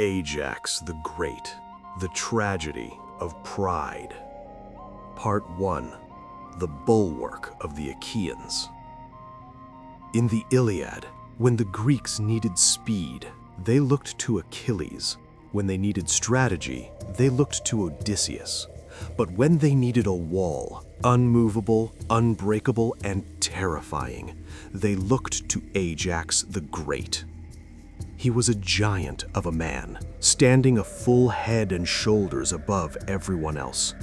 Ajax the Great, the Tragedy of Pride. Part 1. The Bulwark of the Achaeans. In the Iliad, when the Greeks needed speed, they looked to Achilles. When they needed strategy, they looked to Odysseus. But when they needed a wall, unmovable, unbreakable, and terrifying, they looked to Ajax the Great. He was a giant of a man, standing a full head and shoulders above everyone else.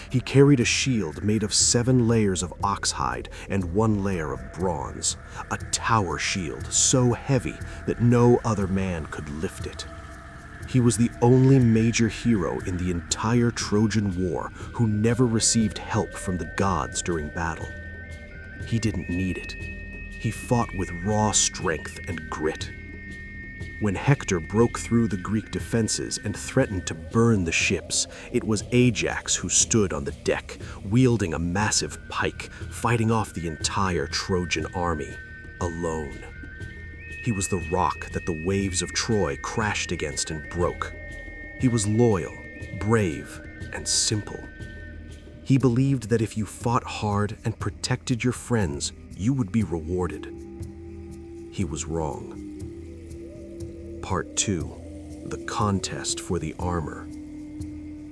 He carried a shield made of 7 layers of oxhide and 1 layer of bronze, a tower shield so heavy that no other man could lift it. He was the only major hero in the entire Trojan War who never received help from the gods during battle. He didn't need it. He fought with raw strength and grit. When Hector broke through the Greek defenses and threatened to burn the ships, it was Ajax who stood on the deck, wielding a massive pike, fighting off the entire Trojan army, alone. He was the rock that the waves of Troy crashed against and broke. He was loyal, brave, and simple. He believed that if you fought hard and protected your friends, you would be rewarded. He was wrong. Part 2. The Contest for the Armor.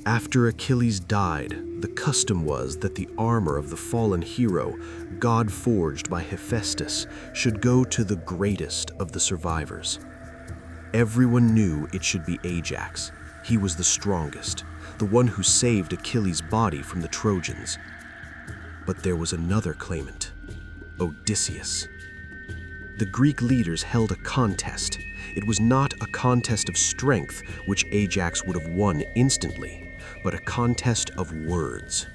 After Achilles died, the custom was that the armor of the fallen hero, God forged by Hephaestus, should go to the greatest of the survivors. Everyone knew it should be Ajax. He was the strongest, the one who saved Achilles' body from the Trojans. But there was another claimant, Odysseus. The Greek leaders held a contest. It was not a contest of strength, which Ajax would have won instantly, but a contest of words.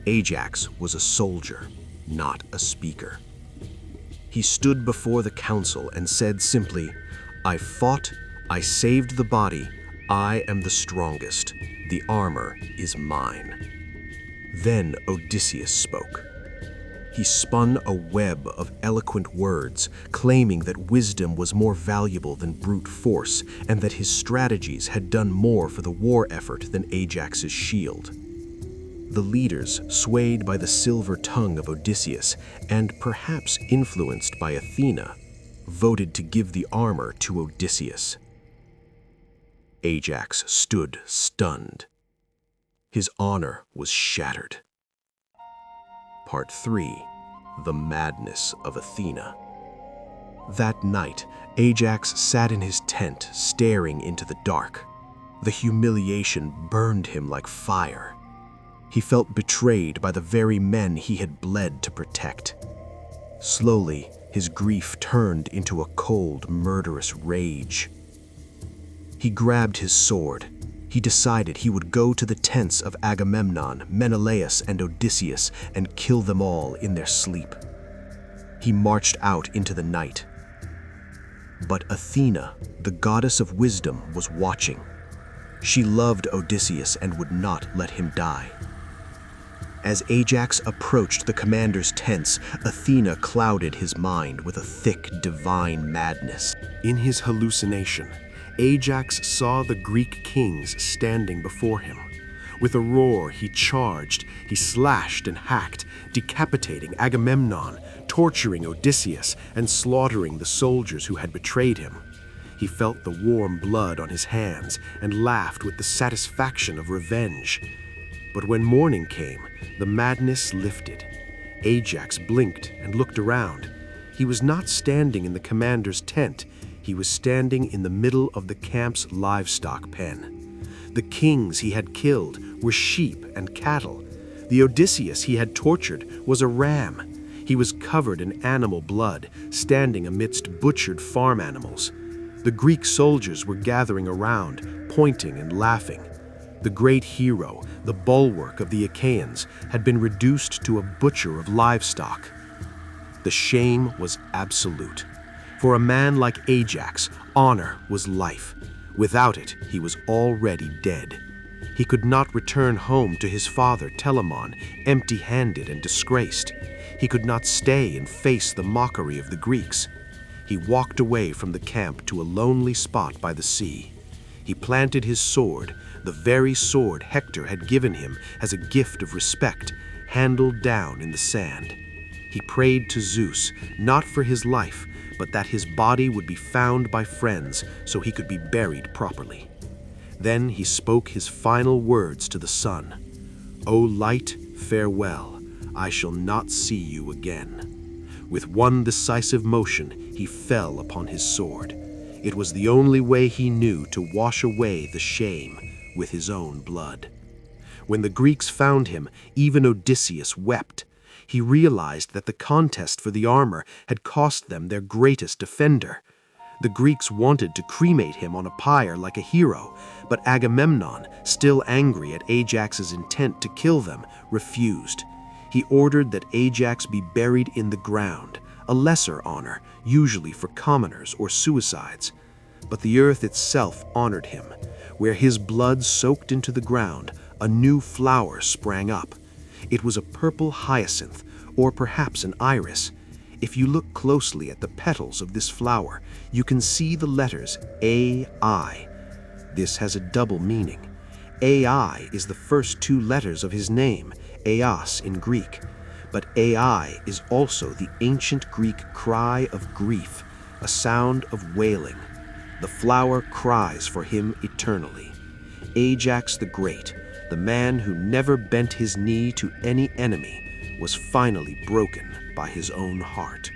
Ajax was a soldier, not a speaker. He stood before the council and said simply, "I fought, I saved the body, I am the strongest, the armor is mine." Then Odysseus spoke. He spun a web of eloquent words, claiming that wisdom was more valuable than brute force, and that his strategies had done more for the war effort than Ajax's shield. The leaders, swayed by the silver tongue of Odysseus, and perhaps influenced by Athena, voted to give the armor to Odysseus. Ajax stood stunned. His honor was shattered. Part 3. The Madness of Athena. That night, Ajax sat in his tent, staring into the dark. The humiliation burned him like fire. He felt betrayed by the very men he had bled to protect. Slowly, his grief turned into a cold, murderous rage. He grabbed his sword. He decided he would go to the tents of Agamemnon, Menelaus, and Odysseus and kill them all in their sleep. He marched out into the night. But Athena, the goddess of wisdom, was watching. She loved Odysseus and would not let him die. As Ajax approached the commander's tents, Athena clouded his mind with a thick, divine madness. In his hallucination, Ajax saw the Greek kings standing before him. With a roar, he charged, he slashed and hacked, decapitating Agamemnon, torturing Odysseus, and slaughtering the soldiers who had betrayed him. He felt the warm blood on his hands and laughed with the satisfaction of revenge. But when morning came, the madness lifted. Ajax blinked and looked around. He was not standing in the commander's tent. He was standing in the middle of the camp's livestock pen. The kings he had killed were sheep and cattle. The Odysseus he had tortured was a ram. He was covered in animal blood, standing amidst butchered farm animals. The Greek soldiers were gathering around, pointing and laughing. The great hero, the bulwark of the Achaeans, had been reduced to a butcher of livestock. The shame was absolute. For a man like Ajax, honor was life. Without it, he was already dead. He could not return home to his father, Telamon, empty-handed and disgraced. He could not stay and face the mockery of the Greeks. He walked away from the camp to a lonely spot by the sea. He planted his sword, the very sword Hector had given him as a gift of respect, handled down in the sand. He prayed to Zeus, not for his life, but that his body would be found by friends so he could be buried properly. Then he spoke his final words to the sun. "O light, farewell, I shall not see you again." With one decisive motion, he fell upon his sword. It was the only way he knew to wash away the shame with his own blood. When the Greeks found him, even Odysseus wept. He realized that the contest for the armor had cost them their greatest defender. The Greeks wanted to cremate him on a pyre like a hero, but Agamemnon, still angry at Ajax's intent to kill them, refused. He ordered that Ajax be buried in the ground, a lesser honor, usually for commoners or suicides. But the earth itself honored him. Where his blood soaked into the ground, a new flower sprang up. It was a purple hyacinth, or perhaps an iris. If you look closely at the petals of this flower, you can see the letters AI. This has a double meaning. AI is the first two letters of his name, Eos in Greek. But AI is also the ancient Greek cry of grief, a sound of wailing. The flower cries for him eternally. Ajax the Great, the man who never bent his knee to any enemy, was finally broken by his own heart.